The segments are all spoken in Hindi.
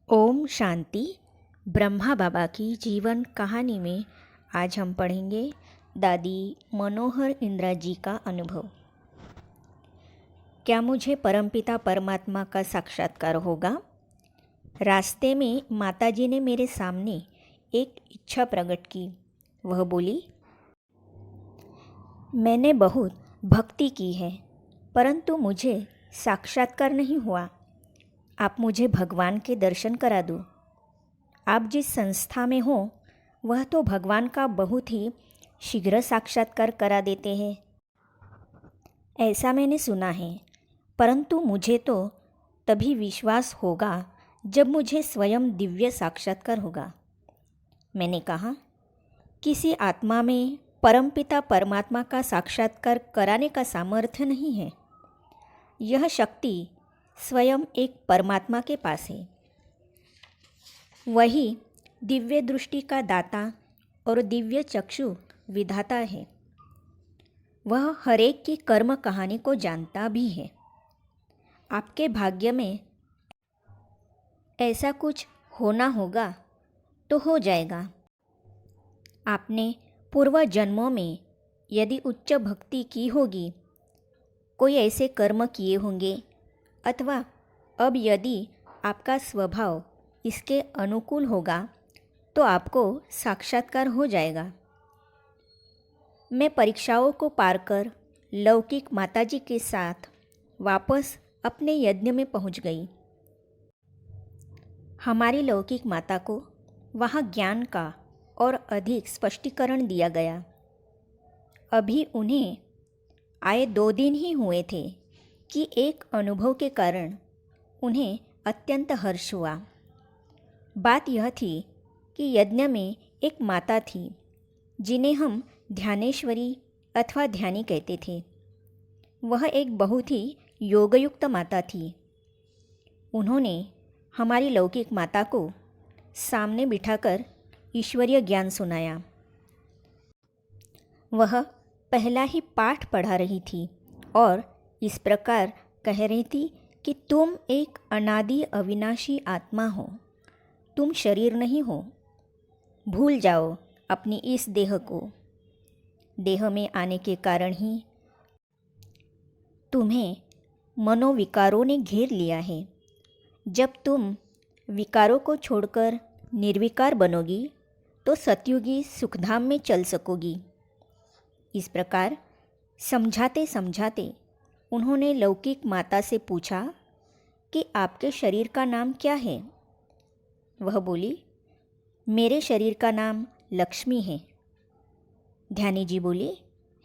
ओम शांति। ब्रह्मा बाबा की जीवन कहानी में आज हम पढ़ेंगे दादी मनोहर इंदिरा जी का अनुभव। क्या मुझे परमपिता परमात्मा का साक्षात्कार होगा? रास्ते में माताजी ने मेरे सामने एक इच्छा प्रकट की। वह बोली, मैंने बहुत भक्ति की है परंतु मुझे साक्षात्कार नहीं हुआ। आप मुझे भगवान के दर्शन करा दो। आप जिस संस्था में हो वह तो भगवान का बहुत ही शीघ्र साक्षात्कार करा देते हैं, ऐसा मैंने सुना है। परंतु मुझे तो तभी विश्वास होगा जब मुझे स्वयं दिव्य साक्षात्कार होगा। मैंने कहा, किसी आत्मा में परमपिता परमात्मा का साक्षात्कार कराने का सामर्थ्य नहीं है। यह शक्ति स्वयं एक परमात्मा के पास है। वही दिव्य दृष्टि का दाता और दिव्य चक्षु विधाता है। वह हरेक की कर्म कहानी को जानता भी है। आपके भाग्य में ऐसा कुछ होना होगा तो हो जाएगा। आपने पूर्व जन्मों में यदि उच्च भक्ति की होगी, कोई ऐसे कर्म किए होंगे, अथवा अब यदि आपका स्वभाव इसके अनुकूल होगा तो आपको साक्षात्कार हो जाएगा। मैं परीक्षाओं को पार कर लौकिक माताजी के साथ वापस अपने यज्ञ में पहुंच गई। हमारी लौकिक माता को वहाँ ज्ञान का और अधिक स्पष्टीकरण दिया गया। अभी उन्हें आए 2 दिन ही हुए थे कि एक अनुभव के कारण उन्हें अत्यंत हर्ष हुआ। बात यह थी कि यज्ञ में एक माता थी जिन्हें हम ध्यानेश्वरी अथवा ध्यानी कहते थे। वह एक बहुत ही योगयुक्त माता थी। उन्होंने हमारी लौकिक माता को सामने बिठाकर ईश्वरीय ज्ञान सुनाया। वह पहला ही पाठ पढ़ा रही थी और इस प्रकार कह रही थी कि तुम एक अनादि अविनाशी आत्मा हो, तुम शरीर नहीं हो। भूल जाओ अपनी इस देह को। देह में आने के कारण ही तुम्हें मनोविकारों ने घेर लिया है। जब तुम विकारों को छोड़कर निर्विकार बनोगी तो सतयुगी सुखधाम में चल सकोगी। इस प्रकार समझाते समझाते उन्होंने लौकिक माता से पूछा कि आपके शरीर का नाम क्या है? वह बोली, मेरे शरीर का नाम लक्ष्मी है। ध्यानी जी बोली,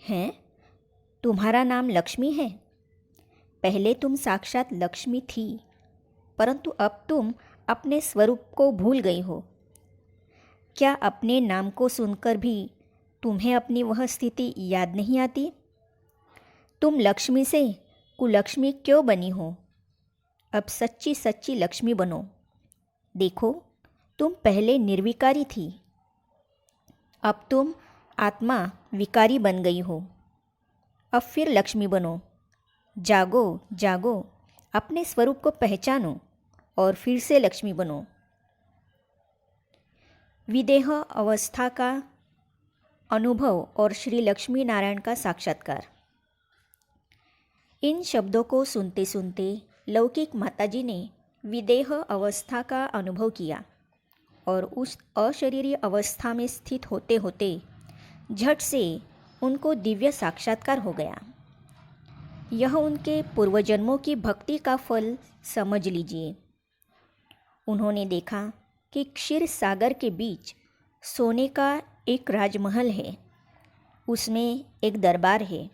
हैं? तुम्हारा नाम लक्ष्मी है? पहले तुम साक्षात लक्ष्मी थी, परंतु अब तुम अपने स्वरूप को भूल गई हो। क्या अपने नाम को सुनकर भी तुम्हें अपनी वह स्थिति याद नहीं आती? तुम लक्ष्मी से कुलक्ष्मी क्यों बनी हो? अब सच्ची सच्ची लक्ष्मी बनो। देखो, तुम पहले निर्विकारी थी, अब तुम आत्मा विकारी बन गई हो। अब फिर लक्ष्मी बनो। जागो जागो, अपने स्वरूप को पहचानो और फिर से लक्ष्मी बनो। विदेह अवस्था का अनुभव और श्री लक्ष्मी नारायण का साक्षात्कार। इन शब्दों को सुनते सुनते लौकिक माताजी ने विदेह अवस्था का अनुभव किया और उस अशरीरी अवस्था में स्थित होते होते झट से उनको दिव्य साक्षात्कार हो गया। यह उनके पूर्वजन्मों की भक्ति का फल समझ लीजिए। उन्होंने देखा कि क्षीर सागर के बीच सोने का एक राजमहल है। उसमें एक दरबार है।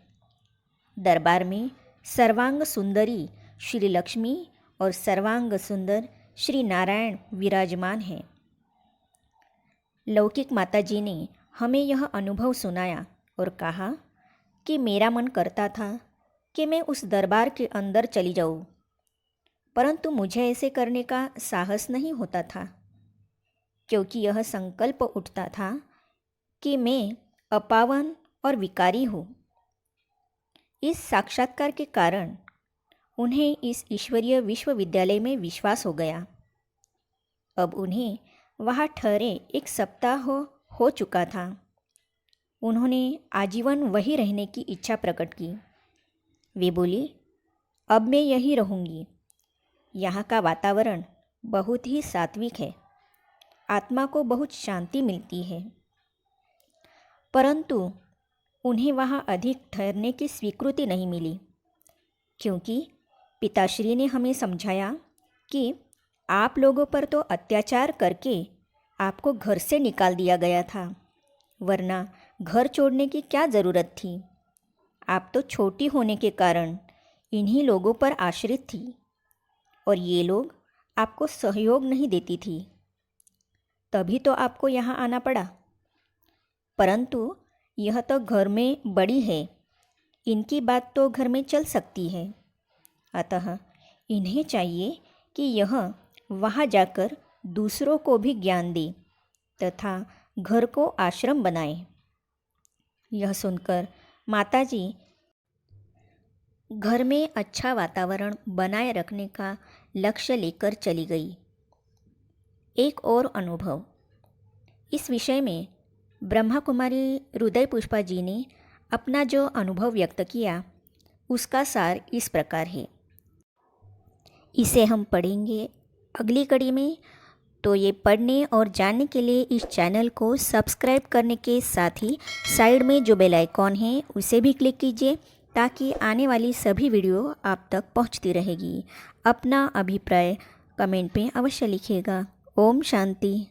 दरबार में सर्वांग सुंदरी श्री लक्ष्मी और सर्वांग सुंदर श्री नारायण विराजमान हैं। लौकिक माताजी ने हमें यह अनुभव सुनाया और कहा कि मेरा मन करता था कि मैं उस दरबार के अंदर चली जाऊं, परंतु मुझे ऐसे करने का साहस नहीं होता था, क्योंकि यह संकल्प उठता था कि मैं अपावन और विकारी हूँ। इस साक्षात्कार के कारण उन्हें इस ईश्वरीय विश्वविद्यालय में विश्वास हो गया। अब उन्हें वहाँ ठहरे 1 सप्ताह हो चुका था। उन्होंने आजीवन वहीं रहने की इच्छा प्रकट की। वे बोली, अब मैं यहीं रहूँगी। यहाँ का वातावरण बहुत ही सात्विक है, आत्मा को बहुत शांति मिलती है। परंतु उन्हें वहाँ अधिक ठहरने की स्वीकृति नहीं मिली, क्योंकि पिताश्री ने हमें समझाया कि आप लोगों पर तो अत्याचार करके आपको घर से निकाल दिया गया था, वरना घर छोड़ने की क्या ज़रूरत थी। आप तो छोटी होने के कारण इन्हीं लोगों पर आश्रित थी और ये लोग आपको सहयोग नहीं देती थी, तभी तो आपको यहाँ आना पड़ा। परंतु यह तो घर में बड़ी है, इनकी बात तो घर में चल सकती है। अतः इन्हें चाहिए कि यह वहाँ जाकर दूसरों को भी ज्ञान दे तथा घर को आश्रम बनाए। यह सुनकर माताजी घर में अच्छा वातावरण बनाए रखने का लक्ष्य लेकर चली गई। एक और अनुभव। इस विषय में ब्रह्मा कुमारी हृदय पुष्पा जी ने अपना जो अनुभव व्यक्त किया उसका सार इस प्रकार है। इसे हम पढ़ेंगे अगली कड़ी में। तो ये पढ़ने और जानने के लिए इस चैनल को सब्सक्राइब करने के साथ ही साइड में जो बेल आइकॉन है उसे भी क्लिक कीजिए, ताकि आने वाली सभी वीडियो आप तक पहुंचती रहेगी। अपना अभिप्राय कमेंट में अवश्य लिखिएगा। ओम शांति।